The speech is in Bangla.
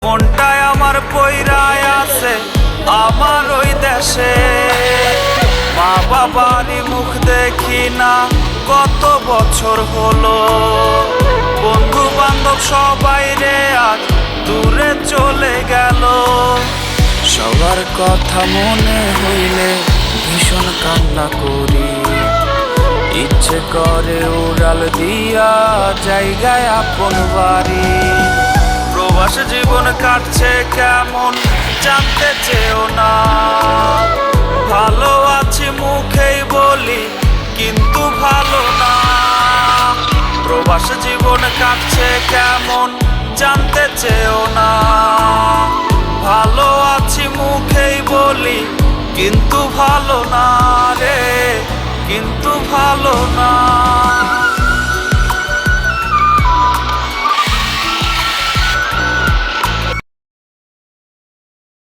মনটায় আমার পইরায় আছে আমার ওই দেশে, মা বাবারই মুখ দেখি না কত বছর হলো। বন্ধু বান্ধব সবাই রে আজ দূরে চলে গেল। সবার কথা মনে হইলে ভীষণ কান্না করি, ইচ্ছে করে উড়াল দিয়া জায়গায় আপন বাড়ি। প্রবাস জীবন কাটছে কেমন জানতে চেও না, ভালো আছি মুখেই বলি কিন্তু ভালো না। প্রবাস জীবন কাটছে কেমন জানতে চেও না, ভালো আছি মুখেই বলি কিন্তু ভালো না রে, কিন্তু ভালো না।